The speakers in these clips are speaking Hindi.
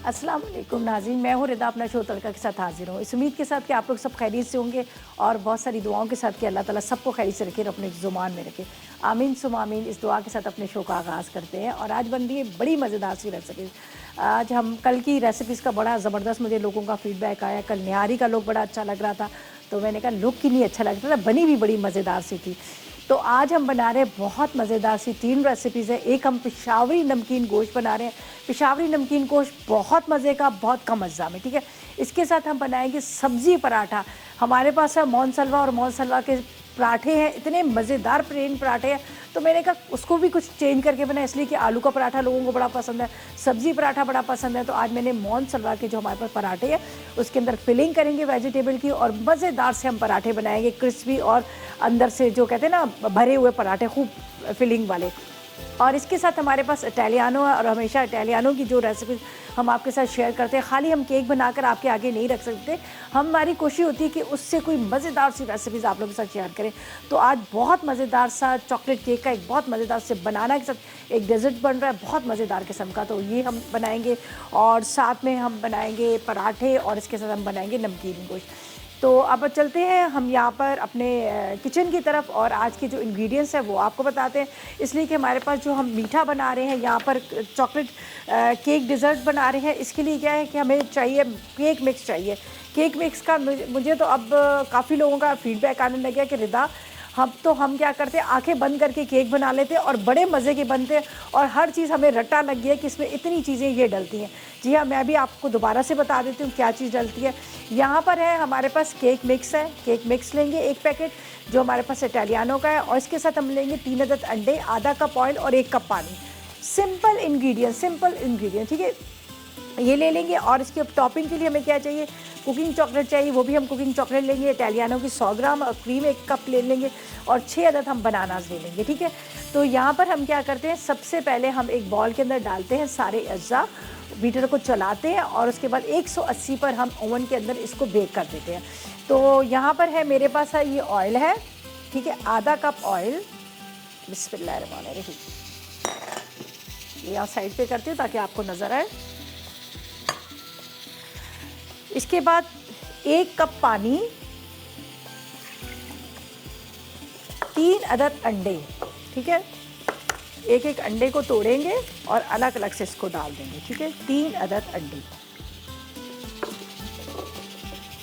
अस्सलाम वालेकुम नाज़रीन, मैं हूँ रिदा अपना शो तड़का के साथ हाजिर हूँ। इस उम्मीद के साथ कि आप लोग सब खैरियत से होंगे और बहुत सारी दुआओं के साथ कि अल्लाह ताला सबको खैरियत से रखे और अपने ज़ुबान में रखे। आमीन सुम आमीन। इस दुआ के साथ अपने शो का आगाज़ करते हैं और आज बन रही है बड़ी मज़ेदार सी रेसिपी। आज हम कल की रेसिपीज़ का बड़ा ज़बरदस्त मुझे लोगों का फ़ीडबैक आया। कल निहारी का लुक बड़ा अच्छा लग रहा था, तो मैंने कहा लुक ही नहीं अच्छा लग रहा था, बनी भी बड़ी मज़ेदार सी थी। तो आज हम बना रहे हैं बहुत मज़ेदार सी 3 रेसिपीज़ है। एक हम पेशावरी नमकीन गोश्त बना रहे हैं। पेशावरी नमकीन गोश्त बहुत मज़े का, बहुत कम अज्जा में, ठीक है। इसके साथ हम बनाएंगे सब्ज़ी पराठा। हमारे पास है मोहन सलवा और मोहन सलवा के पराठे हैं, इतने मज़ेदार प्लेन पराठे हैं। तो मैंने कहा उसको भी कुछ चेंज करके बनाया, इसलिए कि आलू का पराठा लोगों को बड़ा पसंद है, सब्ज़ी पराठा बड़ा पसंद है। तो आज मैंने मोहन सलवा के जो हमारे पास पराठे हैं उसके अंदर फिलिंग करेंगे वेजिटेबल की और मज़ेदार से हम पराठे बनाएंगे, क्रिस्पी और अंदर से जो कहते हैं ना भरे हुए पराठे, खूब फिलिंग वाले। और इसके साथ हमारे पास इटालियानो है और हमेशा इटालियानो की जो रेसिपी हम आपके साथ शेयर करते हैं, खाली हम केक बनाकर आपके आगे नहीं रख सकते। हमारी कोशिश होती है कि उससे कोई मज़ेदार सी रेसिपीज़ आप लोगों के साथ शेयर करें। तो आज बहुत मज़ेदार सा चॉकलेट केक का एक बहुत मज़ेदार से बनाना के साथ एक डेज़र्ट बन रहा है बहुत मज़ेदार किस्म का, तो ये हम बनाएंगे। और साथ में हम बनाएंगे पराठे और इसके साथ हम बनाएंगे नमकीन गोश्त। तो अब चलते हैं हम यहाँ पर अपने किचन की तरफ और आज के जो इंग्रेडिएंट्स हैं वो आपको बताते हैं। इसलिए कि हमारे पास जो हम मीठा बना रहे हैं यहाँ पर चॉकलेट केक डिज़र्ट बना रहे हैं, इसके लिए क्या है कि हमें चाहिए केक मिक्स चाहिए। केक मिक्स का मुझे तो अब काफ़ी लोगों का फीडबैक आने लग गया कि रिदा हम क्या करते हैं आंखें बंद करके केक बना लेते हैं और बड़े मज़े के बनते हैं और हर चीज़ हमें रट्टा लग गया कि इसमें इतनी चीज़ें ये डलती हैं। जी हाँ, मैं भी आपको दोबारा से बता देती हूँ क्या चीज़ डलती है। यहाँ पर है हमारे पास केक मिक्स है, केक मिक्स लेंगे 1 पैकेट जो हमारे पास इटालियानो का है और इसके साथ हम लेंगे 3 अदद अंडे, आधा कप ऑयल और 1 कप पानी। सिंपल इंग्रेडिएंट, ठीक है, ये ले लेंगे। और इसके टॉपिंग के लिए हमें क्या चाहिए, कुकिंग चॉकलेट चाहिए, वो भी हम कुकिंग चॉकलेट लेंगे इटालियानो की 100 ग्राम और क्रीम 1 कप ले लेंगे और 6 अदद हम बनानास ले लेंगे, ठीक है। तो यहाँ पर हम क्या करते हैं, सबसे पहले हम एक बॉल के अंदर डालते हैं सारे अज्जा, बीटर को चलाते हैं और उसके बाद 180 पर हम ओवन के अंदर इसको बेक कर देते हैं। तो यहाँ पर है मेरे पास है ये ऑयल है, ठीक है, आधा कप ऑयल। बिस्मिल्लाहिर्रहमानिर्रहीम। ये यहाँ साइड पे करती हूँ ताकि आपको नज़र आए। इसके बाद 1 कप पानी, 3 अदद अंडे, ठीक है, एक एक अंडे को तोड़ेंगे और अलग अलग से इसको डाल देंगे, ठीक है, 3 अदद अंडे।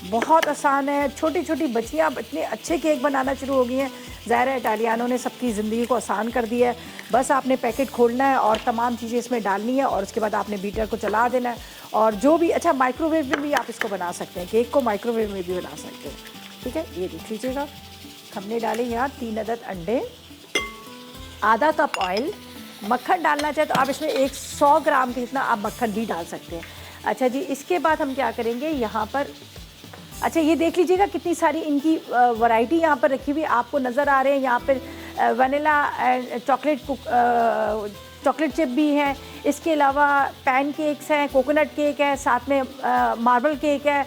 बहुत आसान है, छोटी छोटी बच्चियाँ इतने अच्छे केक बनाना शुरू हो गई हैं। ज़ाहिर है इटालियानो ने सबकी ज़िंदगी को आसान कर दिया है। बस आपने पैकेट खोलना है और तमाम चीज़ें इसमें डालनी है और उसके बाद आपने बीटर को चला देना है और जो भी अच्छा माइक्रोवेव में भी आप इसको बना सकते हैं, केक को माइक्रोवेव में भी बना सकते हैं, ठीक है। ये देख लीजिएगा, हमने डाले यहाँ 3 अदद अंडे, आधा कप ऑयल। मक्खन डालना चाहे तो आप इसमें 100 ग्राम के जितना आप मक्खन भी डाल सकते हैं। अच्छा जी, इसके बाद हम क्या करेंगे यहाँ पर, अच्छा ये देख लीजिएगा कितनी सारी इनकी वैरायटी यहाँ पर रखी हुई आपको नज़र आ रहे हैं। यहाँ पर वनीला चॉकलेट चिप भी है, इसके अलावा पैन केक्स हैं, कोकोनट केक है, साथ में मार्बल केक है,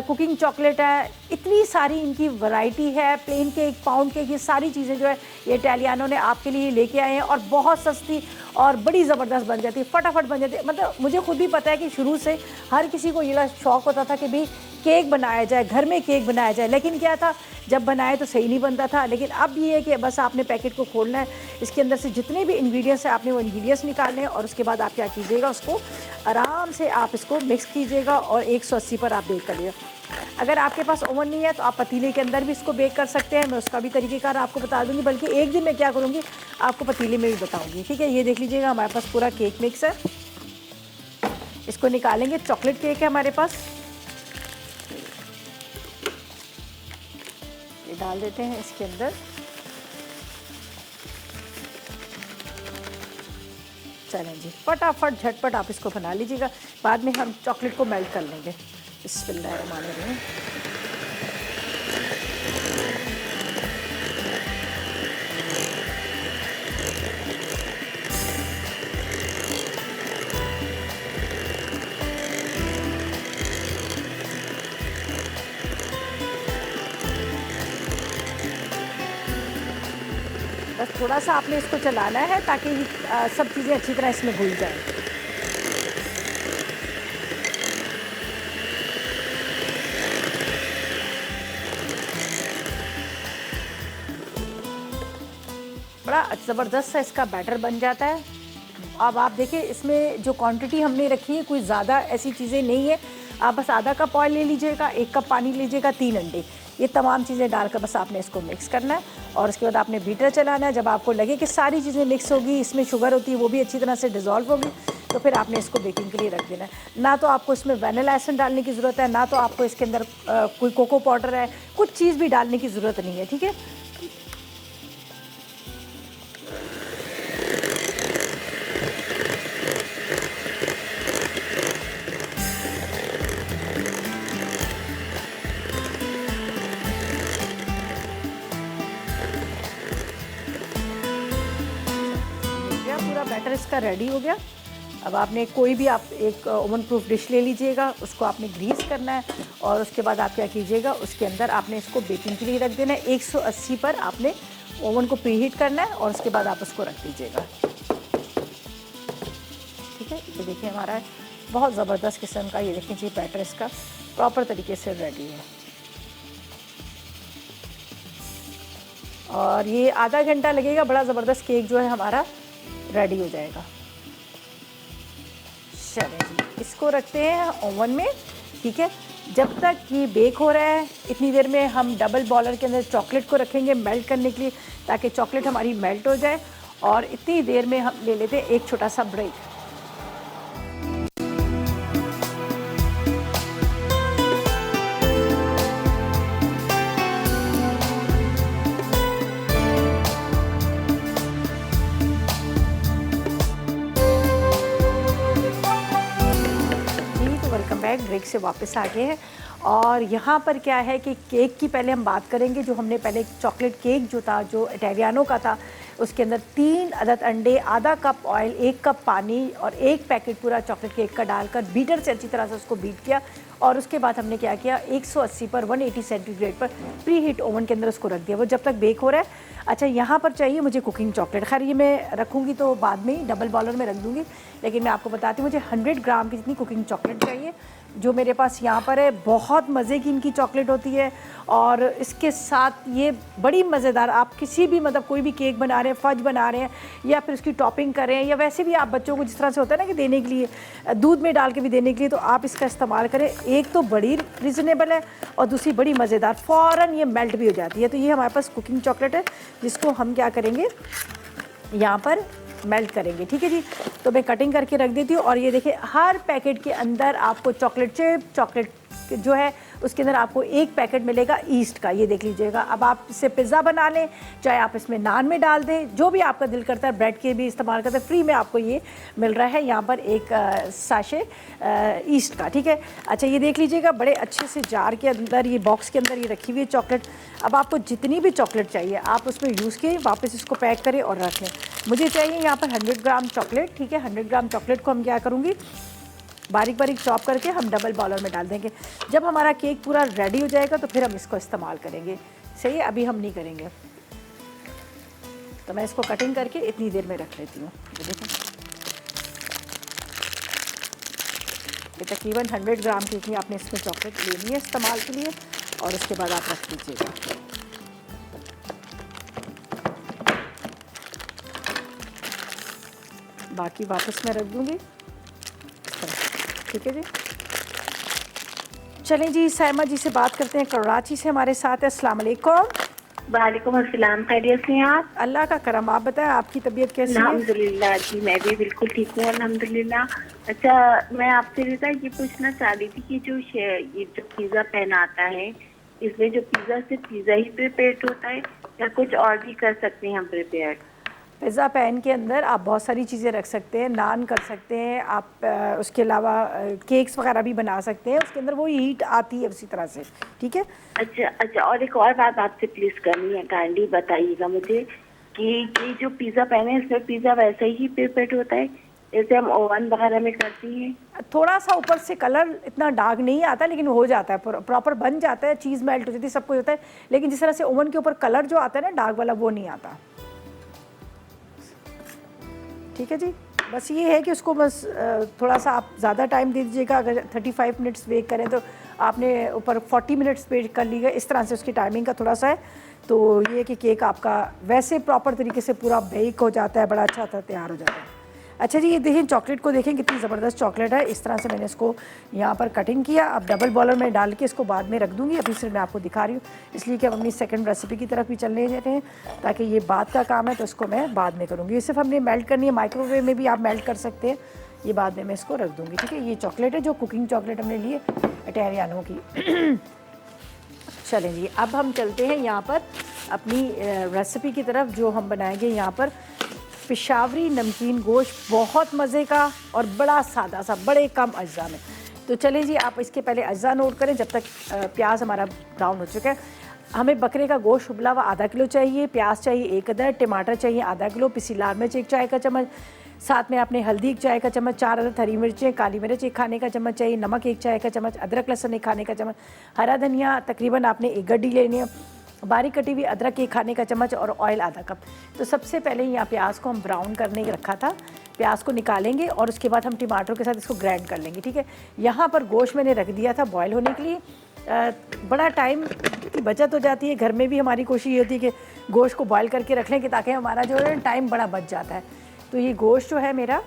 कुकिंग चॉकलेट है, इतनी सारी इनकी वैरायटी है। प्लेन केक, पाउंड केक, ये सारी चीज़ें जो है ये इटालियानो ने आपके लिए लेके आए हैं और बहुत सस्ती और बड़ी ज़बरदस्त बन जाती है, फटाफट बन जाती है। मतलब मुझे खुद भी पता है कि शुरू से हर किसी को ये शौक़ होता था कि भाई केक बनाया जाए, घर में केक बनाया जाए, लेकिन क्या था जब बनाए तो सही नहीं बनता था। लेकिन अब ये है कि बस आपने पैकेट को खोलना है, इसके अंदर से जितने भी इंग्रेडिएंट्स हैं आपने वो इंग्रेडिएंट्स निकालने हैं और उसके बाद आप क्या कीजिएगा, उसको आराम से आप इसको मिक्स कीजिएगा और 180 पर आप बेक करिएगा। अगर आपके पास ओवन नहीं है तो आप पतीले के अंदर भी इसको बेक कर सकते हैं, मैं उसका भी तरीक़ेकार आपको बता दूंगी, बल्कि एक दिन मैं क्या करूँगी आपको पतीले में भी बताऊँगी, ठीक है। ये देख लीजिएगा हमारे पास पूरा केक मिक्स है, इसको निकालेंगे। चॉकलेट केक है हमारे पास, ये डाल देते हैं इसके अंदर। चलें जी, फटाफट झटपट आप इसको बना लीजिएगा, बाद में हम चॉकलेट को मेल्ट कर लेंगे। बिस्मिल्लाहिर्रहमानिर्रहीम। बस थोड़ा सा आपने इसको चलाना है ताकि सब चीज़ें अच्छी तरह इसमें घुल जाएं। बड़ा ज़बरदस्त सा इसका बैटर बन जाता है। अब आप देखिए इसमें जो क्वांटिटी हमने रखी है कोई ज़्यादा ऐसी चीज़ें नहीं है। आप बस आधा कप ऑयल ले लीजिएगा, 1 कप पानी लीजिएगा, 3 अंडे, ये तमाम चीज़ें डालकर बस आपने इसको मिक्स करना है और उसके बाद आपने बीटर चलाना है। जब आपको लगे कि सारी चीज़ें मिक्स होगी, इसमें शुगर होती है वो भी अच्छी तरह से डिज़ोल्व होगी, तो फिर आपने इसको बेकिंग के लिए रख देना है। ना तो आपको इसमें वैनिला एसेंस डालने की ज़रूरत है, ना तो आपको इसके अंदर कोई कोको पाउडर है, कुछ चीज़ भी डालने की ज़रूरत नहीं है, ठीक है। पूरा बैटर इसका रेडी हो गया। अब आपने कोई भी आप एक ओवन प्रूफ डिश ले लीजिएगा, उसको आपने ग्रीस करना है और उसके बाद आप क्या कीजिएगा, उसके अंदर आपने इसको बेकिंग के लिए रख देना है। 180 पर आपने ओवन को प्रीहीट करना है और उसके बाद आप उसको रख दीजिएगा, ठीक है। ये देखिए हमारा बहुत ज़बरदस्त किस्म का, ये देखिए जी बैटर इसका प्रॉपर तरीके से रेडी है और ये आधा घंटा लगेगा। बड़ा ज़बरदस्त केक जो है हमारा रेडी हो जाएगा। चलें जी, इसको रखते हैं ओवन में, ठीक है। जब तक ये बेक हो रहा है इतनी देर में हम डबल बॉलर के अंदर चॉकलेट को रखेंगे मेल्ट करने के लिए, ताकि चॉकलेट हमारी मेल्ट हो जाए। और इतनी देर में हम ले लेते हैं एक छोटा सा ब्रेक। ब्रेक से वापस आ गए हैं और यहाँ पर क्या है कि केक की पहले हम बात करेंगे। जो हमने पहले चॉकलेट केक जो था, जो इटालियानो का था, उसके अंदर 3 अदद अंडे, आधा कप ऑयल, 1 कप पानी और 1 पैकेट पूरा चॉकलेट केक का डालकर बीटर से अच्छी तरह से उसको बीट किया और उसके बाद हमने क्या किया, 180 पर 180 सेंटीग्रेड पर प्री हीट ओवन के अंदर उसको रख दिया, वो जब तक बेक हो रहा है। अच्छा, यहाँ पर चाहिए मुझे कुकिंग चॉकलेट, खैर ये मैं रखूँगी तो बाद में ही डबल बॉलर में रख दूँगी, लेकिन मैं आपको बताती हूँ मुझे 100 ग्राम की जितनी कुकिंग चॉकलेट चाहिए, जो मेरे पास यहाँ पर है। बहुत मज़े की इनकी चॉकलेट होती है और इसके साथ ये बड़ी मज़ेदार, आप किसी भी मतलब कोई भी केक बना रहे हैं, फज बना रहे हैं या फिर उसकी टॉपिंग कर रहे हैं, या वैसे भी आप बच्चों को जिस तरह से होता है ना कि देने के लिए दूध में डाल के भी देने के लिए, तो आप इसका इस्तेमाल करें। एक तो बड़ी रिजनेबल है और दूसरी बड़ी मज़ेदार, फ़ौरन ये मेल्ट भी हो जाती है। तो ये हमारे पास कुकिंग चॉकलेट है जिसको हम क्या करेंगे, यहाँ पर मेल्ट करेंगे, ठीक है जी। तो मैं कटिंग करके रख देती हूँ और ये देखिए हर पैकेट के अंदर आपको चॉकलेट चिप, चॉकलेट जो है उसके अंदर आपको 1 पैकेट मिलेगा ईस्ट का, ये देख लीजिएगा। अब आप इससे पिज़्ज़ा बना लें, चाहे आप इसमें नान में डाल दें, जो भी आपका दिल करता है, ब्रेड के भी इस्तेमाल करते हैं, फ्री में आपको ये मिल रहा है यहाँ पर एक साशे ईस्ट का, ठीक है। अच्छा, ये देख लीजिएगा बड़े अच्छे से जार के अंदर, ये बॉक्स के अंदर ये रखी हुई है चॉकलेट। अब आपको जितनी भी चॉकलेट चाहिए आप उसमें यूज़ किए, वापस इसको पैक करें और रख लें। मुझे चाहिए यहाँ पर 100 ग्राम चॉकलेट, ठीक है। 100 ग्राम चॉकलेट को हम क्या करूँगी, बारीक बारीक चॉप करके हम डबल बॉलर में डाल देंगे। जब हमारा केक पूरा रेडी हो जाएगा तो फिर हम इसको इस्तेमाल करेंगे, सही है। अभी हम नहीं करेंगे, तो मैं इसको कटिंग करके इतनी देर में रख लेती हूँ। देखें, ये तकरीबन 100 ग्राम की आपने इसमें चॉकलेट लेनी है इस्तेमाल के लिए और उसके बाद आप रख दीजिएगा। बाकी वापस मैं रख दूँगी, ठीक है जी। चलें जी, साइमा जी से बात करते हैं, कराची से हमारे साथ है। अस्सलाम वालेकुम। वालेकुम अस्सलाम, खैरियत से हैं आप? अल्लाह का करम, आप बताएं आपकी तबीयत कैसी है? अल्हम्दुलिल्लाह जी, मैं भी बिल्कुल ठीक हूँ अल्हम्दुलिल्लाह। अच्छा, मैं आपसे ये पूछना चाह रही थी कि ये जो पिज़्ज़ा पैन आता है, इसमें जो पिज़्ज़ा सिर्फ पिज़्ज़ा ही प्रिपेयर होता है या कुछ और भी कर सकते हैं हम प्रिपेयर? पिज़्ज़ा पैन के अंदर आप बहुत सारी चीज़ें रख सकते हैं, नान कर सकते हैं आप, उसके अलावा केक्स वगैरह भी बना सकते हैं, उसके अंदर वो हीट आती है उसी तरह से, ठीक है। अच्छा, और एक और बात आपसे प्लीज़ करनी है, काइंडली बताइएगा मुझे कि जो पिज़्ज़ा पैन है इसमें पिज़्ज़ा वैसे ही प्रिपेयर होता है जैसे हम ओवन वगैरह में करती हैं? थोड़ा सा ऊपर से कलर इतना डार्क नहीं आता, लेकिन हो जाता है, प्रॉपर बन जाता है, चीज़ मेल्ट हो जाती है, सब कुछ होता है, लेकिन जिस तरह से ओवन के ऊपर कलर जो आता है ना डार्क वाला, वो नहीं आता, ठीक है जी। बस ये है कि उसको बस थोड़ा सा आप ज़्यादा टाइम दे दीजिएगा। अगर 35 मिनट्स बेक करें तो आपने ऊपर 40 मिनट्स बेक कर लीजिएगा, इस तरह से उसकी टाइमिंग का थोड़ा सा है। तो ये कि केक आपका वैसे प्रॉपर तरीके से पूरा बेक हो जाता है, बड़ा अच्छा सा तैयार हो जाता है। अच्छा जी, ये देखें चॉकलेट को, देखें कितनी ज़बरदस्त चॉकलेट है। इस तरह से मैंने इसको यहाँ पर कटिंग किया। अब डबल बॉलर में डाल के इसको बाद में रख दूँगी, अभी सिर्फ मैं आपको दिखा रही हूँ इसलिए कि हम अपनी सेकंड रेसिपी की तरफ भी चलने जा रहे हैं, ताकि ये बाद का काम है तो इसको मैं बाद में करूँगी। ये सिर्फ हमने मेल्ट करनी है, माइक्रोवेव में भी आप मेल्ट कर सकते हैं। ये बाद में मैं इसको रख दूँगी, ठीक है। ये चॉकलेट है जो कुकिंग चॉकलेट हमने ली है इटालियानो की। चलें जी, अब हम चलते हैं यहाँ पर अपनी रेसिपी की तरफ, जो हम बनाएंगे यहाँ पर पेशावरी नमकीन गोश्त, बहुत मज़े का और बड़ा सादा सा, बड़े कम अज्जा में। तो चलें जी, आप इसके पहले अज्जा नोट करें जब तक प्याज हमारा ब्राउन हो चुका है। हमें बकरे का गोश्त उबला हुआ आधा किलो चाहिए, प्याज चाहिए 1 अदद, टमाटर चाहिए आधा किलो, पिसी लाल मिर्च 1 चाय का चम्मच, साथ में आपने हल्दी 1 चाय का चम्मच, 4 अदद हरी मिर्चें, काली मिर्च 1 खाने का चम्मच चाहिए, नमक 1 चाय का चम्मच, अदरक लहसुन 1 खाने का चम्मच, हरा धनिया तकरीबन आपने 1 गड्डी लेनी है, बारीक कटी हुई अदरक 1 खाने का चम्मच और ऑयल आधा कप। तो सबसे पहले यहाँ प्याज को हम ब्राउन करने के रखा था, प्याज को निकालेंगे और उसके बाद हम टमाटर के साथ इसको ग्राइंड कर लेंगे, ठीक है। यहाँ पर गोश्त मैंने रख दिया था बॉयल होने के लिए। बड़ा टाइम की बचत हो जाती है, घर में भी हमारी कोशिश ये होती है कि गोश्त को बॉयल करके रख लें कि ताकि हमारा जो है टाइम बड़ा बच जाता है। तो ये गोश्त जो है मेरा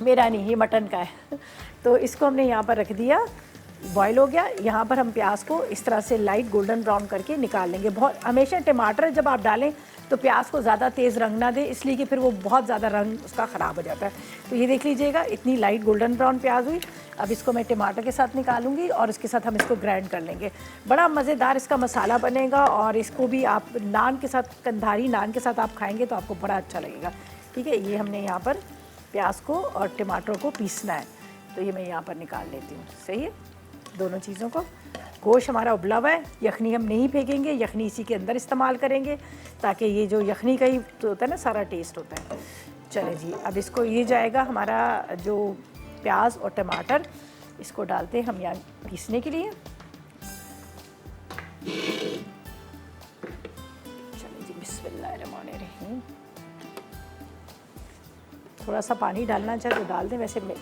नहीं, ये मटन का है। तो इसको हमने यहाँ पर रख दिया, बॉयल हो गया। यहाँ पर हम प्याज को इस तरह से लाइट गोल्डन ब्राउन करके निकाल लेंगे। बहुत हमेशा टमाटर जब आप डालें तो प्याज को ज़्यादा तेज़ रंग ना दे, इसलिए कि फिर वो बहुत ज़्यादा रंग उसका ख़राब हो जाता है। तो ये देख लीजिएगा, इतनी लाइट गोल्डन ब्राउन प्याज हुई। अब इसको मैं टमाटर के साथ निकालूंगी और इसके साथ हम इसको ग्राइंड कर लेंगे। बड़ा मज़ेदार इसका मसाला बनेगा और इसको भी आप नान के साथ, कंधारी नान के साथ आप खाएँगे तो आपको बड़ा अच्छा लगेगा, ठीक है। ये हमने यहाँ पर प्याज को और टमाटर को पीसना है, तो ये मैं यहाँ पर निकाल लेती हूँ। सही है, दोनों चीज़ों को। गोश्त हमारा उबला हुआ है, यखनी हम नहीं फेंकेंगे, यखनी इसी के अंदर इस्तेमाल करेंगे ताकि ये जो यखनी का ही तो होता है ना, सारा टेस्ट होता है। चले जी, अब इसको ये जाएगा हमारा जो प्याज और टमाटर, इसको डालते हैं हम यहाँ पीसने के लिए। चले जी, बिस्मिल्लाहिर्रहमानिर्रहीम। थोड़ा सा पानी डालना चाहे तो डाल दें, वैसे मैं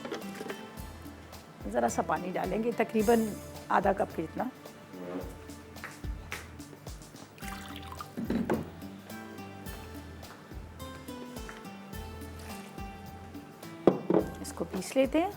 ज़रा सा पानी डालेंगे, तकरीबन आधा कप के जितना। इसको पीस लेते हैं।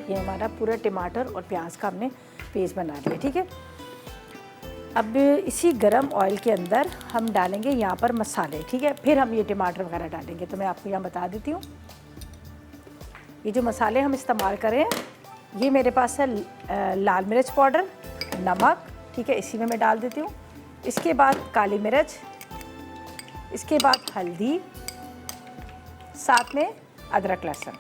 ये हमारा पूरा टमाटर और प्याज का हमने पेस्ट बना लिया, ठीक है। अब इसी गरम ऑयल के अंदर हम डालेंगे यहाँ पर मसाले, ठीक है। फिर हम ये टमाटर वगैरह डालेंगे, तो मैं आपको यहाँ बता देती हूँ। ये जो मसाले हम इस्तेमाल करें, ये मेरे पास है लाल मिर्च पाउडर, नमक, ठीक है, इसी में मैं डाल देती हूँ। इसके बाद काली मिर्च, इसके बाद हल्दी, साथ में अदरक लहसुन।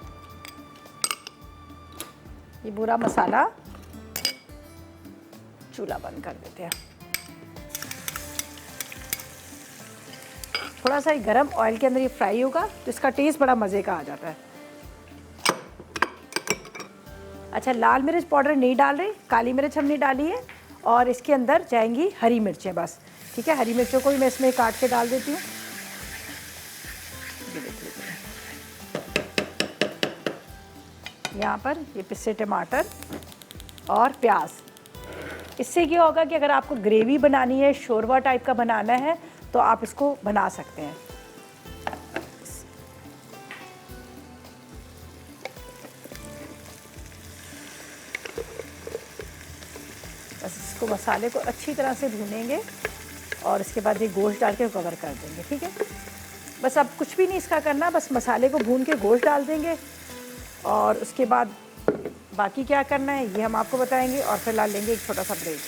ये पूरा मसाला चूल्हा बंद कर देते हैं। थोड़ा सा गरम ऑयल के अंदर ये फ्राई होगा तो इसका टेस्ट बड़ा मज़े का आ जाता है। अच्छा, लाल मिर्च पाउडर नहीं डाल रहे, काली मिर्च हमने डाली है और इसके अंदर जाएंगी हरी मिर्चें बस, ठीक है। हरी मिर्चों को भी मैं इसमें काट के डाल देती हूँ। यहाँ पर ये पिसे टमाटर और प्याज। इससे क्या होगा कि अगर आपको ग्रेवी बनानी है, शोरबा टाइप का बनाना है, तो आप इसको बना सकते हैं। बस इसको मसाले को अच्छी तरह से भूनेंगे और इसके बाद ये गोश्त डाल के कवर कर देंगे, ठीक है। बस अब कुछ भी नहीं इसका करना, बस मसाले को भून के गोश्त डाल देंगे और उसके बाद बाकी क्या करना है ये हम आपको बताएंगे। और फिलहाल लेंगे एक छोटा सा ब्रेक।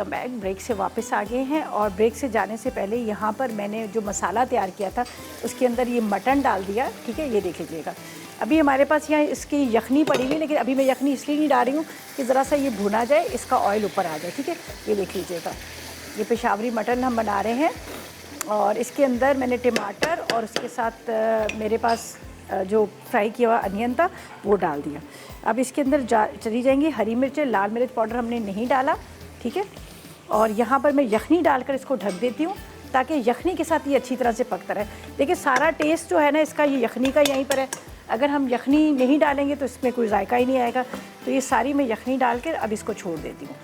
Welcome back. ब्रेक से वापस आ गए हैं और ब्रेक से जाने से पहले यहाँ पर मैंने जो मसाला तैयार किया था उसके अंदर ये मटन डाल दिया, ठीक है। ये देख लीजिएगा, अभी हमारे पास यहाँ इसकी यखनी पड़ी हुई, लेकिन अभी मैं यखनी इसलिए नहीं डाल रही हूँ कि ज़रा सा ये भुना जाए, इसका ऑयल ऊपर आ जाए, ठीक है। ये देख लीजिएगा, ये पेशावरी मटन हम बना रहे हैं और इसके अंदर मैंने टमाटर और उसके साथ मेरे पास जो फ्राई किया हुआ अनियन था वो डाल दिया। अब इसके अंदर चली जाएंगी हरी मिर्चें, लाल मिर्च पाउडर हमने नहीं डाला, ठीक है। और यहाँ पर मैं यखनी डालकर इसको ढक देती हूँ ताकि यखनी के साथ ये अच्छी तरह से पकता रहे। देखिए सारा टेस्ट जो है ना इसका ये यखनी का यहीं पर है। अगर हम यखनी नहीं डालेंगे तो इसमें कोई जायका ही नहीं आएगा। तो ये सारी मैं यखनी डाल कर अब इसको छोड़ देती हूँ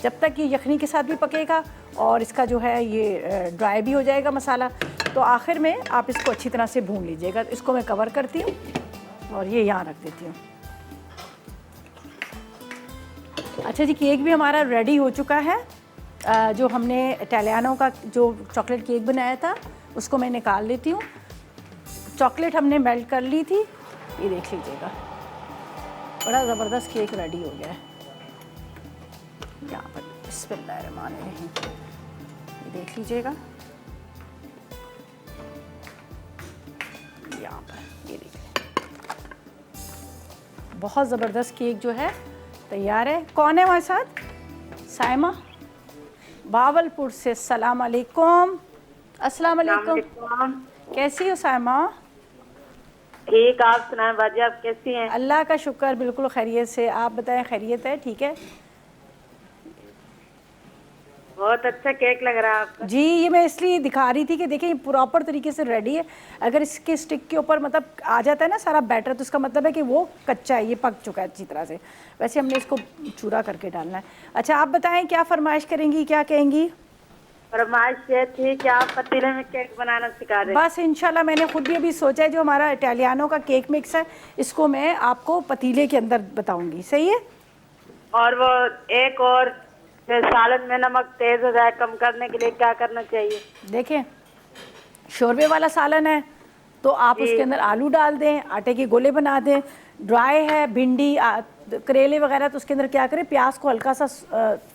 जब तक ये यखनी के साथ भी पकेगा और इसका जो है ये ड्राई भी हो जाएगा मसाला। तो आखिर में आप इसको अच्छी तरह से भून लीजिएगा। इसको मैं कवर करती हूँ और ये यहाँ रख देती हूँ। अच्छा जी, केक भी हमारा रेडी हो चुका है। जो हमने इटालियानो का जो चॉकलेट केक बनाया था उसको मैं निकाल लेती हूँ। चॉकलेट हमने मेल्ट कर ली थी, ये देख लीजिएगा, बड़ा ज़बरदस्त केक रेडी हो गया है। यहाँ पर बिस्मिल्लाहिर्रहमानिर्रहीम, ये देख लीजिएगा, यहाँ पर ये देखिए, बहुत ज़बरदस्त केक जो है तैयार है। कौन है हमारे साथ? साइमा बावलपुर से। सलाम अलैकुम। अस्सलाम अलैकुम। कैसी हो साइमा? ठीक, आप सुनाएं बाजी, आप कैसी हैं? अल्लाह का शुक्र, बिल्कुल खैरियत से। आप बताएं, खैरियत है? ठीक है, बहुत अच्छा केक लग रहा है आपका। जी ये मैं इसलिए दिखा रही थी कि देखिए प्रॉपर तरीके से रेडी है। अगर इसके स्टिक के ऊपर मतलब आ जाता है ना सारा बैटर तो इसका मतलब है कि वो कच्चा है, ये पक चुका है अच्छी तरह से। वैसे हमने इसको चूरा करके डालना है। अच्छा आप बताएं क्या फरमाइश करेंगी, क्या कहेंगी? फरमाइश ये थी कि आप पतीले में केक बनाना सिखा दें। बस इंशाल्लाह, मैंने खुद भी अभी सोचा है जो हमारा इटालियानो का केक मिक्स है इसको मैं आपको पतीले के अंदर बताऊँगी, सही है। और वो एक और सालन में नमक तेज हो जाए कम करने के लिए क्या करना चाहिए? देखें शोरबे वाला सालन है तो आप उसके अंदर आलू डाल दें, आटे के गोले बना दें। ड्राई है भिंडी करेले वगैरह तो उसके अंदर क्या करें, प्याज को हल्का सा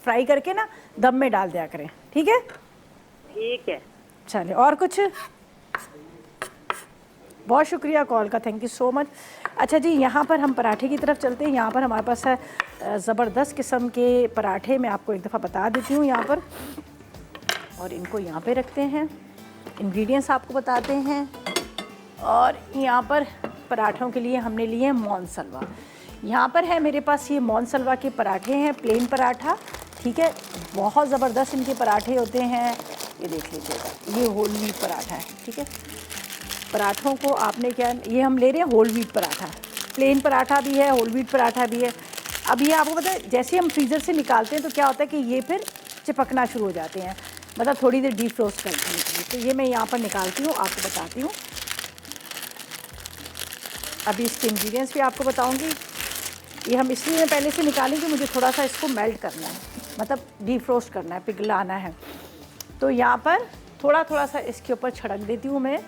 फ्राई करके ना दम में डाल दिया करें, ठीक है। ठीक है, चलिए और कुछ? बहुत शुक्रिया कॉल का, थैंक यू सो मच। अच्छा जी, यहाँ पर हम पराठे की तरफ चलते हैं। यहाँ पर हमारे पास है ज़बरदस्त किस्म के पराठे, मैं आपको एक दफ़ा बता देती हूँ यहाँ पर, और इनको यहाँ पे रखते हैं। इंग्रेडिएंट्स आपको बताते हैं। और यहाँ पर पराठों के लिए हमने लिए हैं मोनसलवा। यहाँ पर है मेरे पास ये मोनसलवा के पराठे हैं, प्लेन पराठा, ठीक है। बहुत ज़बरदस्त इनके पराठे होते हैं, ये देख लीजिएगा, ये होल व्हीट पराठा है, ठीक है। पराठों को आपने क्या, ये हम ले रहे हैं whole wheat paratha, plain paratha भी है, होल व्हीट पराठा भी है। अब ये आपको पता है जैसे हम फ्रीज़र से निकालते हैं तो क्या होता है कि ये फिर चिपकना शुरू हो जाते हैं, मतलब थोड़ी देर डीप फ्रोस्ट करने के लिए। तो ये मैं यहाँ पर निकालती हूँ, आपको बताती हूँ। अभी इसके इंग्रेडिएंट्स भी आपको बताऊँगी। ये हम इसलिए पहले से निकालें कि मुझे थोड़ा सा इसको मेल्ट करना है, मतलब डीप फ्रोस्ट करना है, पिघलाना है। तो यहाँ पर थोड़ा थोड़ा सा इसके ऊपर छिड़क देती हूँ मैं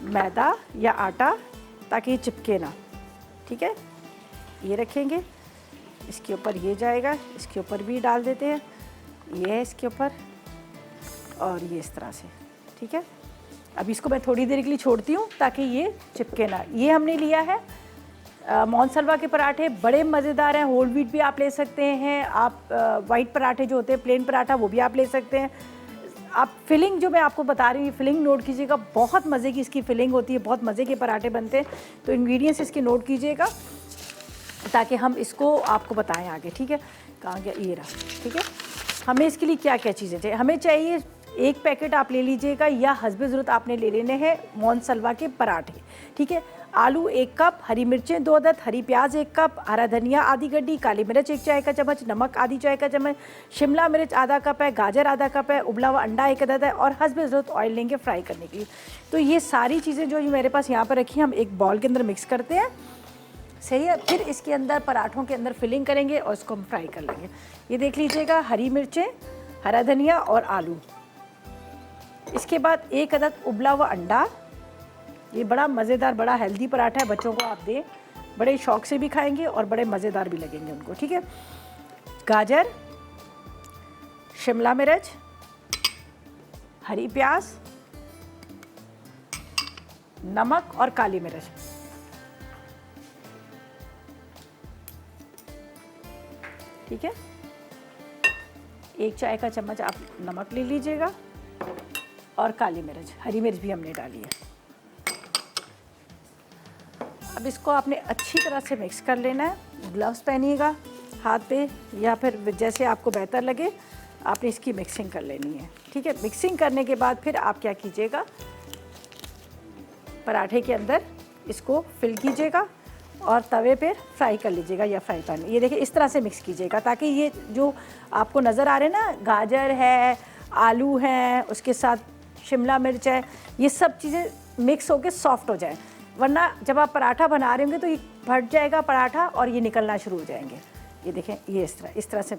मैदा या आटा ताकि ये चिपके ना, ठीक है। ये रखेंगे, इसके ऊपर ये जाएगा, इसके ऊपर भी डाल देते हैं, ये है इसके ऊपर, और ये इस तरह से, ठीक है। अब इसको मैं थोड़ी देर के लिए छोड़ती हूँ ताकि ये चिपके ना। ये हमने लिया है मोनसलवा के पराठे, बड़े मज़ेदार हैं। होल व्हीट भी आप ले सकते हैं, आप वाइट पराठे जो होते हैं प्लेन पराठा वो भी आप ले सकते हैं। आप फिलिंग जो मैं आपको बता रही हूँ फिलिंग नोट कीजिएगा, बहुत मज़े की इसकी फिलिंग होती है, बहुत मज़े के पराठे बनते हैं। तो इंग्रेडिएंट्स इसके नोट कीजिएगा ताकि हम इसको आपको बताएं आगे, ठीक है। कहाँ गया, ये रहा, ठीक है। हमें इसके लिए क्या क्या चीज़ें चाहिए, हमें चाहिए एक पैकेट आप ले लीजिएगा या हस्बे ज़रूरत आपने ले लेने हैं मोनसलवा के पराठे, ठीक है। आलू 1 कप, हरी मिर्चें 2 अदद, हरी प्याज 1 कप, हरा धनिया आधी गड्डी, काली मिर्च 1 चाय का चम्मच, नमक आधी चाय का चम्मच, शिमला मिर्च आधा कप है, गाजर आधा कप है, उबला हुआ अंडा 1 अदद है, और हस्बे ज़रूरत ऑयल लेंगे फ्राई करने के लिए। तो ये सारी चीज़ें जो मेरे पास यहाँ पर रखी हैं हम एक बॉल के अंदर मिक्स करते हैं, सही है। फिर इसके अंदर पराठों के अंदर फिलिंग करेंगे और इसको हम फ्राई कर लेंगे। ये देख लीजिएगा, हरी मिर्चें, हरा धनिया और आलू। इसके बाद 1 अदद उबला हुआ अंडा, ये बड़ा मज़ेदार बड़ा हेल्दी पराठा है, बच्चों को आप दें, बड़े शौक से भी खाएंगे और बड़े मज़ेदार भी लगेंगे उनको, ठीक है। गाजर, शिमला मिर्च, हरी प्याज, नमक और काली मिर्च। ठीक है, 1 चाय का चम्मच आप नमक ले लीजिएगा और काली मिर्च, हरी मिर्च भी हमने डाली है। अब इसको आपने अच्छी तरह से मिक्स कर लेना है। ग्लव्स पहनिएगा हाथ पे या फिर जैसे आपको बेहतर लगे आपने इसकी मिक्सिंग कर लेनी है। ठीक है, मिक्सिंग करने के बाद फिर आप क्या कीजिएगा, पराठे के अंदर इसको फिल कीजिएगा और तवे पर फ्राई कर लीजिएगा या फ्राई पैन में। ये देखिए इस तरह से मिक्स कीजिएगा ताकि ये जो आपको नज़र आ रहे हैं ना, गाजर है, आलू है, उसके साथ शिमला मिर्च है, ये सब चीज़ें मिक्स होकर सॉफ्ट हो जाए। वरना जब आप पराठा बना रहे होंगे तो ये फट जाएगा पराठा और ये निकलना शुरू हो जाएंगे। ये देखें, ये इस तरह से।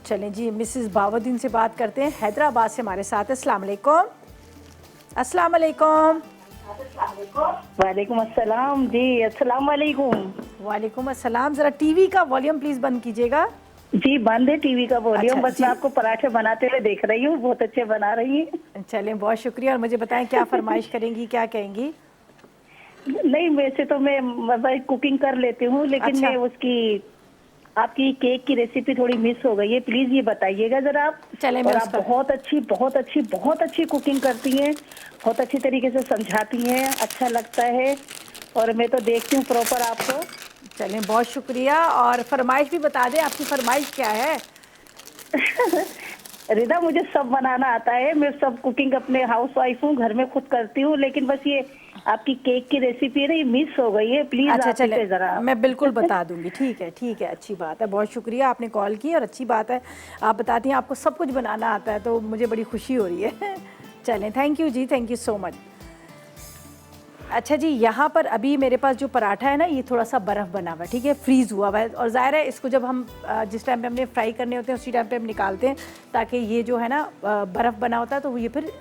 चलें जी, मिसेस बावुद्दीन से बात करते हैं, हैदराबाद से हमारे साथ है। अस्सलाम वालेकुम। अस्सलाम वालेकुम। वालेकुम अस्सलाम जी। अस्सलाम वालेकुम। वालेकुम अस्सलाम। ज़रा टीवी का वॉल्यूम प्लीज़ बंद कीजिएगा। जी बंद है टीवी का वॉल्यूम। अच्छा, बस जी। मैं आपको पराठे बनाते हुए देख रही हूँ, बहुत अच्छे बना रही हैं। चलें, बहुत शुक्रिया। और मुझे बताएं क्या फरमाइश करेंगी, क्या कहेंगी? नहीं, वैसे तो मैं कुकिंग कर लेती हूँ, लेकिन अच्छा। मैं उसकी आपकी केक की रेसिपी थोड़ी मिस हो गई है। प्लीज ये बताइएगा जरा आप। चलें, मैं और उस आप पर बहुत अच्छी कुकिंग करती हैं, बहुत अच्छी तरीके से समझाती हैं, अच्छा लगता है और मैं तो देखती हूँ प्रॉपर आपको। चलें, बहुत शुक्रिया। और फरमाइश भी बता दें, आपकी फरमाइश क्या है? रिदा, मुझे सब बनाना आता है, मैं सब कुकिंग अपने हाउस वाइफ हूँ, घर में खुद करती हूँ, लेकिन बस ये आपकी केक की रेसिपी है ना, ये मिस हो गई है। प्लीज अच्छा, आप चले, इसे जरा मैं बिल्कुल बता दूंगी। ठीक है, ठीक है, अच्छी बात है, बहुत शुक्रिया आपने कॉल की और अच्छी बात है आप बताती हैं आपको सब कुछ बनाना आता है, तो मुझे बड़ी खुशी हो रही है। चलें, थैंक यू जी, थैंक यू सो मच। अच्छा जी, यहाँ पर अभी मेरे पास जो पराठा है ना, ये थोड़ा सा बर्फ़ बना हुआ है, ठीक है, फ्रीज़ हुआ हुआ है। और ज़ाहिर है इसको जब हम जिस टाइम पे हमने फ्राई करने होते हैं उसी टाइम पे हम निकालते हैं ताकि ये जो है ना बर्फ़ बना होता है तो ये फिर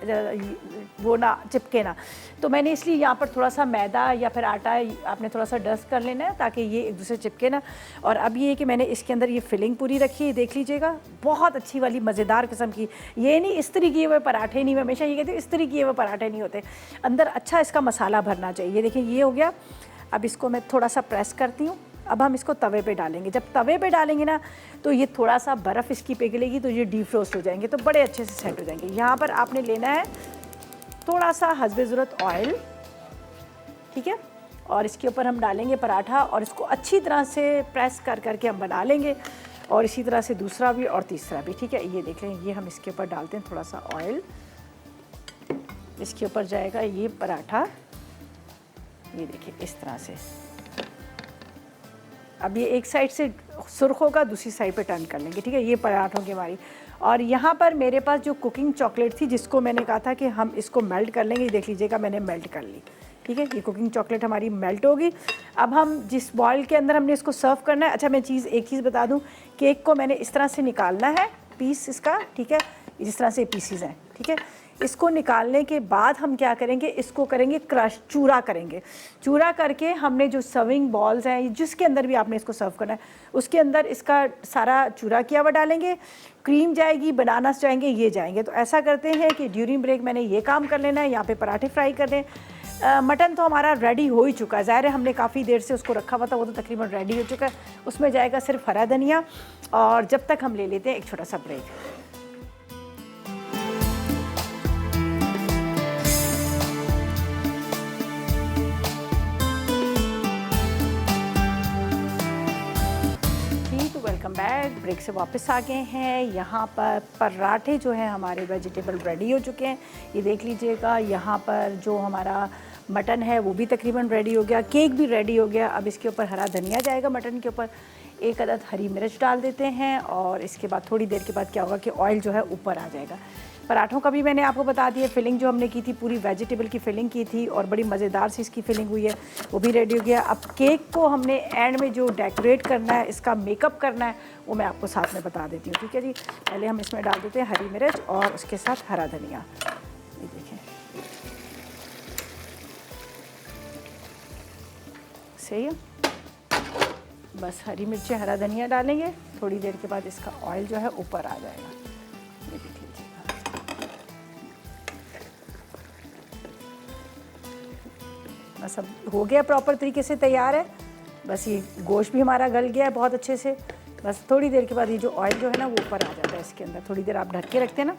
वो ना चिपके ना। तो मैंने इसलिए यहाँ पर थोड़ा सा मैदा या फिर आटा आपने थोड़ा सा डस्ट कर लेना है ताकि ये एक दूसरे चिपके ना। और अब ये है कि मैंने इसके अंदर ये फिलिंग पूरी रखी है, देख लीजिएगा, बहुत अच्छी वाली मज़ेदार किस्म की। ये नहीं इस तरह किए हुए पराठे नहीं, मैं हमेशा ये कहती हूँ इस तरह किए हुए पराठे नहीं होते, अंदर अच्छा इसका मसाला भरना चाहिए। देखिए ये हो गया। अब इसको मैं थोड़ा सा प्रेस करती हूँ। अब हम इसको तवे पे डालेंगे। जब तवे पे डालेंगे ना तो ये थोड़ा सा बर्फ़ इसकी पिघलेगी तो ये डीफ्रोस्ट हो जाएंगे, तो बड़े अच्छे से सेट हो जाएंगे। यहाँ पर आपने लेना है थोड़ा सा हस्बे ज़रूरत ऑयल, ठीक है, और इसके ऊपर हम डालेंगे पराठा और इसको अच्छी तरह से प्रेस कर करके हम बना लेंगे। और इसी तरह से दूसरा भी और तीसरा भी, ठीक है। ये देख लें, ये हम इसके ऊपर डालते हैं थोड़ा सा ऑयल, इसके ऊपर जाएगा ये पराठा, ये देखिए इस तरह से। अब ये एक साइड से सुर्ख होगा, दूसरी साइड पे टर्न कर लेंगे, ठीक है, ये पराठों की हमारी। और यहाँ पर मेरे पास जो कुकिंग चॉकलेट थी जिसको मैंने कहा था कि हम इसको मेल्ट कर लेंगे, देख लीजिएगा मैंने मेल्ट कर ली, ठीक है, ये कुकिंग चॉकलेट हमारी मेल्ट होगी। अब हम जिस बॉयल के अंदर हमने इसको सर्व करना है, अच्छा मैं एक चीज़ बता दूँ, केक को मैंने इस तरह से निकालना है पीस इसका, ठीक है, जिस तरह से पीसीज हैं, ठीक है। इसको निकालने के बाद हम क्या करेंगे, इसको करेंगे क्रश, चूरा करेंगे। चूरा करके हमने जो सर्विंग बॉल्स हैं जिसके अंदर भी आपने इसको सर्व करना है उसके अंदर इसका सारा चूरा किया हुआ डालेंगे, क्रीम जाएगी, बनानास जाएंगे, ये जाएंगे। तो ऐसा करते हैं कि ड्यूरिंग ब्रेक मैंने ये काम कर लेना है, यहाँ पे पराठे फ्राई कर दें। मटन तो हमारा रेडी हो ही चुका है, ज़ाहिर है हमने काफ़ी देर से उसको रखा हुआ था, वो तो तकरीबन रेडी हो चुका है। उसमें जाएगा सिर्फ हरा धनिया। और जब तक हम ले लेते हैं एक छोटा सा ब्रेक। Welcome back. ब्रेक से वापस आ गए हैं। यहाँ पर पराठे जो हैं हमारे वेजिटेबल रेडी हो चुके हैं, ये देख लीजिएगा। यहाँ पर जो हमारा मटन है वो भी तकरीबन रेडी हो गया, केक भी रेडी हो गया। अब इसके ऊपर हरा धनिया जाएगा, मटन के ऊपर एक अदद हरी मिर्च डाल देते हैं और इसके बाद थोड़ी देर के बाद क्या होगा कि ऑयल जो है ऊपर आ जाएगा। पराठों का भी मैंने आपको बता दिया, फिलिंग जो हमने की थी पूरी वेजिटेबल की फिलिंग की थी और बड़ी मज़ेदार सी इसकी फिलिंग हुई है, वो भी रेडी हो गया। अब केक को हमने एंड में जो डेकोरेट करना है, इसका मेकअप करना है, वो मैं आपको साथ में बता देती हूँ, ठीक है जी। पहले हम इसमें डाल देते हैं हरी मिर्च और उसके साथ हरा धनिया, ये देखें, सही है। बस हरी मिर्चें हरा धनिया डालेंगे थोड़ी देर के बाद इसका ऑयल जो है ऊपर आ जाएगा। ये देख लीजिएगा, बस अब हो गया, प्रॉपर तरीके से तैयार है। बस ये गोश्त भी हमारा गल गया है बहुत अच्छे से। बस थोड़ी देर के बाद ये जो ऑयल जो है ना वो ऊपर आ जाता है इसके अंदर। थोड़ी देर आप ढक के रखते हैं ना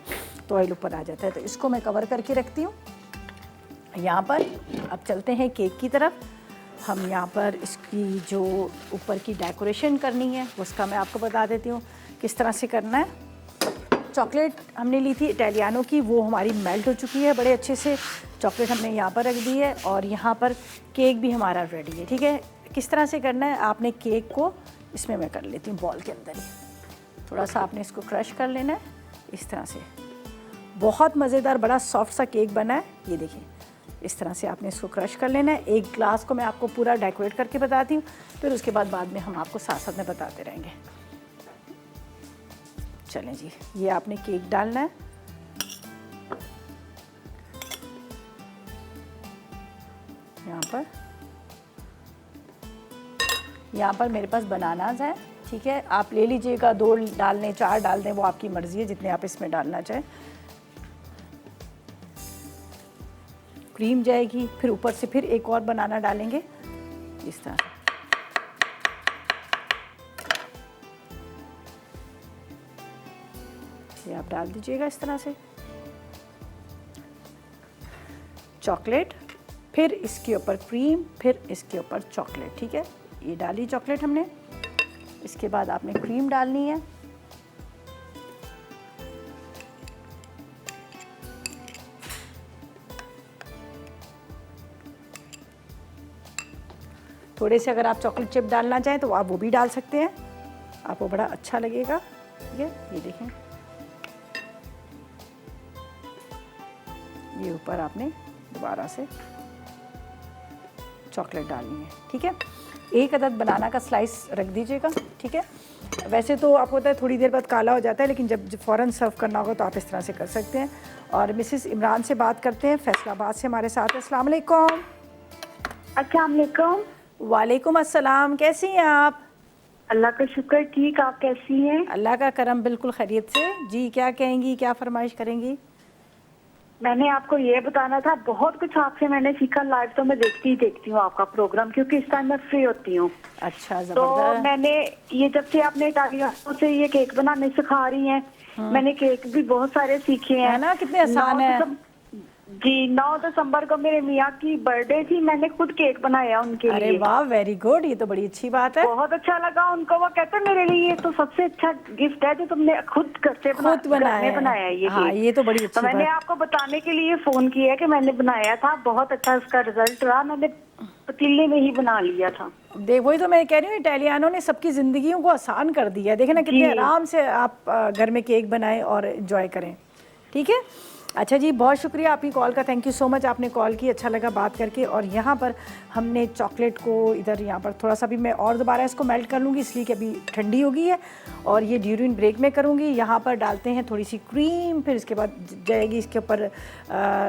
तो ऑयल ऊपर आ जाता है। तो इसको मैं कवर करके रखती हूँ यहाँ पर। अब चलते हैं केक की तरफ। हम यहाँ पर इसकी जो ऊपर की डेकोरेशन करनी है उसका मैं आपको बता देती हूँ किस तरह से करना है। चॉकलेट हमने ली थी इटालियानो की, वो हमारी मेल्ट हो चुकी है बड़े अच्छे से। चॉकलेट हमने यहाँ पर रख दी है और यहाँ पर केक भी हमारा रेडी है। ठीक है, किस तरह से करना है, आपने केक को इसमें मैं कर लेती हूँ बॉल के अंदर ही। थोड़ा सा आपने इसको क्रश कर लेना है इस तरह से। बहुत मज़ेदार बड़ा सॉफ्ट सा केक बना है, ये देखिए इस तरह से आपने इसको क्रश कर लेना है। एक ग्लास को मैं आपको पूरा डेकोरेट करके बताती हूँ, फिर उसके बाद में हम आपको साथ साथ में बताते रहेंगे। चलें जी, ये आपने केक डालना है। यहाँ पर मेरे पास बनानास है। ठीक है, आप ले लीजिएगा, 2 डाल दें 4 डाल दें, वो आपकी मर्ज़ी है जितने आप इसमें डालना चाहें। क्रीम जाएगी, फिर ऊपर से फिर एक और बनाना डालेंगे इस तरह। ये आप डाल दीजिएगा इस तरह से चॉकलेट, फिर इसके ऊपर क्रीम, फिर इसके ऊपर चॉकलेट। ठीक है, ये डाली चॉकलेट हमने। इसके बाद आपने क्रीम डालनी है। थोड़े से अगर आप चॉकलेट चिप डालना चाहें तो आप वो भी डाल सकते हैं, आपको बड़ा अच्छा लगेगा। ठीक है, ये देखें, ये ऊपर आपने दोबारा से चॉकलेट डालनी है। ठीक है, एक अदद बनाना का स्लाइस रख दीजिएगा। ठीक है, वैसे तो आपको पता है थोड़ी देर बाद काला हो जाता है, लेकिन जब फ़ौरन सर्व करना होगा तो आप इस तरह से कर सकते हैं। और मिसेस इमरान से बात करते हैं, फैसलाबाद से हमारे साथ है। अस्सलाम वालेकुम। अस्सलाम वालेकुम। वालेकुम अस्सलाम, कैसी हैं आप? अल्लाह का शुक्र, ठीक। आप कैसी हैं? अल्लाह का करम, बिल्कुल खैरियत से जी। क्या कहेंगी, क्या फरमाइश करेंगी? मैंने आपको ये बताना था, बहुत कुछ आपसे मैंने सीखा। लाइव तो मैं देखती हूँ आपका प्रोग्राम, क्योंकि इस टाइम मैं फ्री होती हूँ। अच्छा, तो जबरदस्त। मैंने ये जब से आपने इटालियनो से ये केक बनाने सिखा रही हैं, मैंने केक भी बहुत सारे सीखे हैं। है ना, कितने आसान है। जी, 9 दिसंबर को मेरे मियाँ की बर्थडे थी, मैंने खुद केक बनाया उनके लिए। अरे वाह, वेरी गुड, ये तो बड़ी अच्छी बात है। बहुत अच्छा लगा उनको। वो कहते हैं मेरे लिए ये तो सबसे अच्छा गिफ्ट है जो तुमने खुद घर से बनाया ये हाँ, केक। ये तो बड़ी अच्छी तो मैंने बात। आपको बताने के लिए फोन किया है कि मैंने बनाया था, बहुत अच्छा उसका रिजल्ट रहा। मैंने पतीले में ही बना लिया था। वही तो मैं कह रही हूँ, इटालियानो ने सबकी जिंदगियों को आसान कर दिया। देखे ना कितने आराम से आप घर में केक बनाएं और एंजॉय करें। ठीक है, अच्छा जी, बहुत शुक्रिया आपकी कॉल का, थैंक यू सो मच, आपने कॉल की, अच्छा लगा बात करके। और यहाँ पर हमने चॉकलेट को इधर यहाँ पर थोड़ा सा भी मैं और दोबारा इसको मेल्ट कर लूँगी, इसलिए कि अभी ठंडी हो गई है और ये ड्यूरिंग ब्रेक में करूँगी। यहाँ पर डालते हैं थोड़ी सी क्रीम, फिर इसके बाद जाएगी इसके ऊपर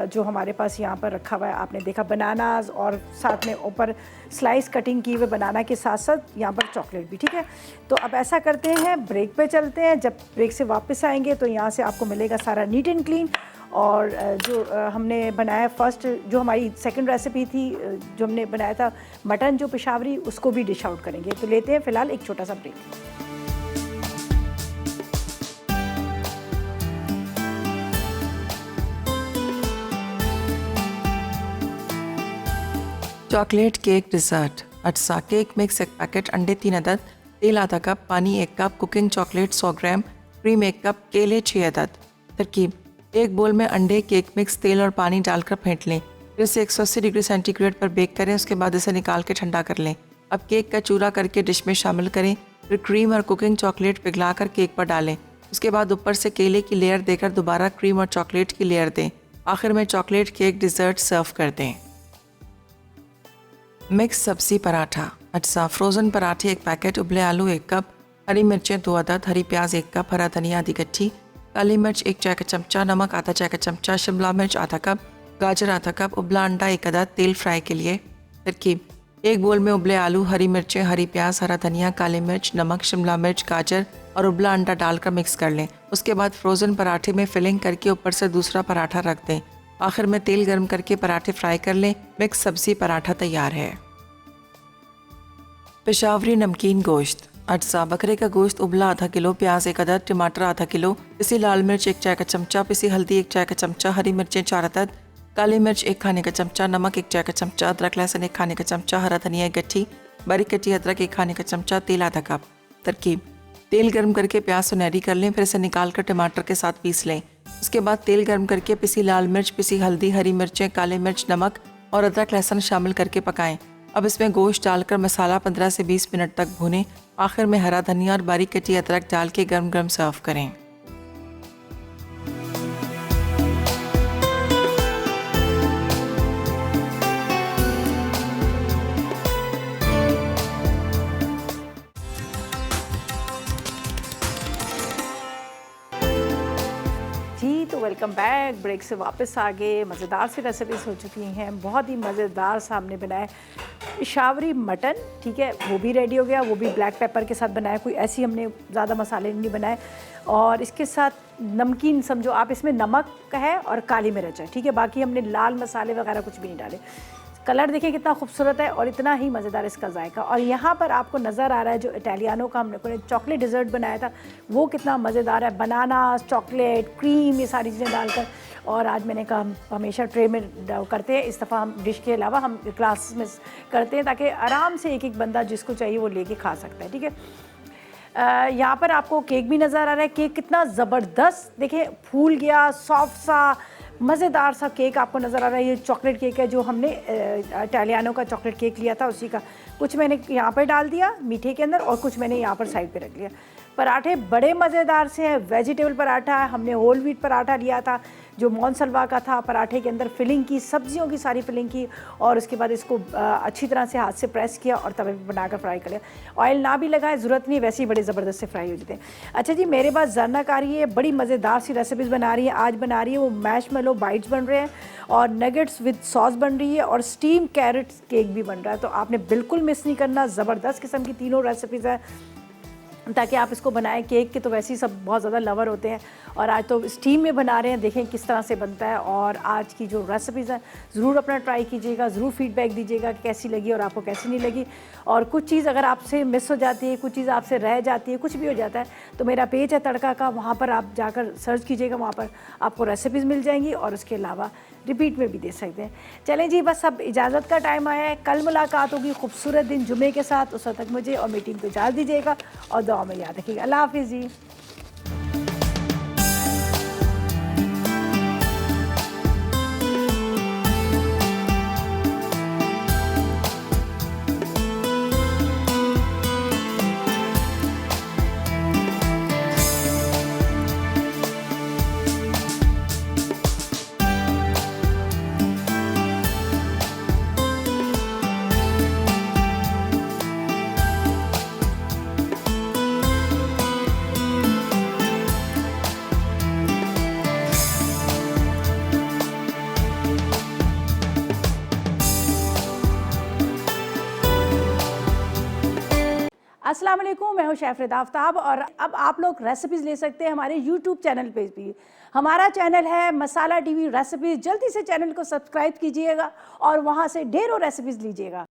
जो हमारे पास यहाँ पर रखा हुआ है, आपने देखा बनानास, और साथ में ऊपर स्लाइस कटिंग की हुए बनाना के साथ साथ यहाँ पर चॉकलेट भी। ठीक है, तो अब ऐसा करते हैं, ब्रेक पे चलते हैं। जब ब्रेक से वापस आएंगे तो यहाँ से आपको मिलेगा सारा नीट एंड क्लीन। और जो हमने बनाया फर्स्ट, जो हमारी सेकंड रेसिपी थी, जो हमने बनाया था मटन जो पेशावरी, उसको भी डिश आउट करेंगे। तो लेते हैं फ़िलहाल एक छोटा सा ब्रेक। Chocolate cake dessert. अज्जा केक मिक्स 1 पैकेट, अंडे 3 अदद, तेल आधा कप, पानी 1 cup, cooking chocolate 100 gram, cream 1 cup, केले 6 अदद। तरकीब: एक बोल में अंडे, केक मिक्स, तेल और पानी डालकर फेंट लें, फिर इसे 180 डिग्री सेंटीग्रेड पर बेक करें। उसके बाद इसे निकाल के ठंडा कर लें। अब केक का चूरा करके डिश में शामिल करें, फिर क्रीम और कुकिंग चॉकलेट पिघलाकर केक पर डालें। उसके बाद ऊपर से केले की लेयर देकर दोबारा क्रीम और चॉकलेट की लेयर दें। आखिर में चॉकलेट केक डिज़र्ट सर्व कर दें। मिक्स सब्जी पराठा। अज्जा फ्रोज़न पराठे 1 पैकेट, उबले आलू 1 कप, हरी मिर्चें 2 अदद, हरी प्याज 1 कप, हरा धनिया आधी कच्ची, काली मिर्च 1 चाय का चमचा, नमक आधा चाय का चमचा, शिमला मिर्च आधा कप, गाजर आधा कप, उबला अंडा 1 अदद, तेल फ्राई के लिए। तरकीब: एक बोल में उबले आलू, हरी मिर्चें, हरी प्याज, हरा धनिया, काली मिर्च, नमक, शिमला मिर्च, गाजर, और उबला अंडा डालकर मिक्स कर लें। उसके बाद फ्रोज़न पराठे में फिलिंग करके ऊपर से दूसरा पराठा रख दें। आखिर में तेल गर्म करके पराठे फ्राई कर लें। मिक्स सब्ज़ी पराठा तैयार है। पेशावरी नमकीन गोश्त। अज्जा: बकरे का गोश्त उबला आधा किलो, प्याज 1 अदद, टमाटर आधा किलो, पिसी लाल मिर्च 1 चाय का चमचा, पिसी हल्दी 1 चाय का चमचा, हरी मिर्चें 4 अदद, काली मिर्च 1 खाने का चमचा, नमक 1 चाय का चमचा, अदरक लहसुन 1 खाने का चमचा, हरा धनिया 1 गट्ठी, बारीक कटी अदरक 1 खाने का चमचा, तेल आधा कप। तरकीब: तेल गर्म करके प्याज सुनहरी कर लें, फिर इसे निकाल कर टमाटर के साथ पीस लें। उसके बाद तेल गर्म करके पिसी लाल मिर्च, पिसी हल्दी, हरी मिर्चें, काली मिर्च, नमक और अदरक लहसुन शामिल करके पकाएं। अब इसमें गोश्त डालकर मसाला 15 से 20 मिनट तक भूनें। आखिर में हरा धनिया और बारीक कटी अदरक डाल के गर्म गर्म सर्व करें। जी तो वेलकम बैक। ब्रेक से वापस आ गए। मज़ेदार सी रेसिपीज़ हो चुकी हैं। बहुत ही मज़ेदार सामने बनाए पेशावरी मटन, ठीक है, वो भी रेडी हो गया। वो भी ब्लैक पेपर के साथ बनाया, कोई ऐसी हमने ज़्यादा मसाले नहीं बनाए। और इसके साथ नमकीन समझो आप, इसमें नमक है और काली मिर्च है, ठीक है, बाकी हमने लाल मसाले वगैरह कुछ भी नहीं डाले। कलर देखिए कितना खूबसूरत है और इतना ही मज़ेदार इसका जायका। और यहाँ पर आपको नज़र आ रहा है जो इटालियानो का हमने चॉकलेट डिज़र्ट बनाया था, वो कितना मज़ेदार है। बनाना, चॉकलेट, क्रीम, ये सारी चीज़ें डालकर। और आज मैंने कहा हम हमेशा ट्रे में करते हैं, इस दफ़ा हम डिश के अलावा हम ग्लास में करते हैं ताकि आराम से एक एक बंदा जिसको चाहिए वो लेके खा सकता है, ठीक है। यहाँ पर आपको केक भी नज़र आ रहा है। केक कितना ज़बरदस्त देखिए फूल गया, सॉफ्ट सा मज़ेदार सा केक आपको नज़र आ रहा है। ये चॉकलेट केक है जो हमने इटालियानो का चॉकलेट केक लिया था, उसी का कुछ मैंने यहाँ पर डाल दिया मीठे के अंदर और कुछ मैंने यहाँ पर साइड पे रख लिया। पराठे बड़े मज़ेदार से हैं। वेजिटेबल पराठा है, हमने होल व्हीट पराठा लिया था जो मोनसलवा का था। पराठे के अंदर फिलिंग की, सब्जियों की सारी फिलिंग की और उसके बाद इसको अच्छी तरह से हाथ से प्रेस किया और तवे पे बनाकर फ्राई कर लिया। ऑयल ना भी लगाए, ज़रूरत नहीं, वैसे ही बड़े ज़बरदस्त से फ्राई हो जाते हैं। अच्छा जी, मेरे पास जरनक आ रही है, बड़ी मज़ेदार सी रेसिपीज़ बना रही है। आज बना रही है वो मैशमेलो बाइट्स बन रहे हैं और नगेट्स विद सॉस बन रही है और स्टीम कैरेट केक भी बन रहा है। तो आपने बिल्कुल मिस नहीं करना। ज़बरदस्त किस्म की तीनों रेसिपीज़ हैं ताकि आप इसको बनाएं। केक के तो वैसे ही सब बहुत ज़्यादा लवर होते हैं और आज तो स्टीम में बना रहे हैं, देखें किस तरह से बनता है। और आज की जो रेसिपीज़ हैं ज़रूर अपना ट्राई कीजिएगा, ज़रूर फीडबैक दीजिएगा कि कैसी लगी और आपको कैसी नहीं लगी। और कुछ चीज़ अगर आपसे मिस हो जाती है, कुछ चीज़ आपसे रह जाती है, कुछ भी हो जाता है, तो मेरा पेज है तड़का का, वहाँ पर आप जाकर सर्च कीजिएगा, वहाँ पर आपको रेसिपीज़ मिल जाएंगी और उसके अलावा रिपीट में भी दे सकते हैं। चलें जी, बस अब इजाज़त का टाइम आया है। कल मुलाकात होगी खूबसूरत दिन जुमे के साथ। उस वक्त तक मुझे और मेरी टीम को इजाज़त दीजिएगा और दुआ में याद रखिएगा। अल्लाह हाफ़िज़ जी। अस्सलाम वालेकुम, मैं हूं शेफ रिदा आफ्ताब और अब आप लोग रेसिपीज़ ले सकते हैं हमारे यूट्यूब चैनल पे भी। हमारा चैनल है मसाला टीवी रेसिपीज़। जल्दी से चैनल को सब्सक्राइब कीजिएगा और वहां से ढेरों रेसिपीज़ लीजिएगा।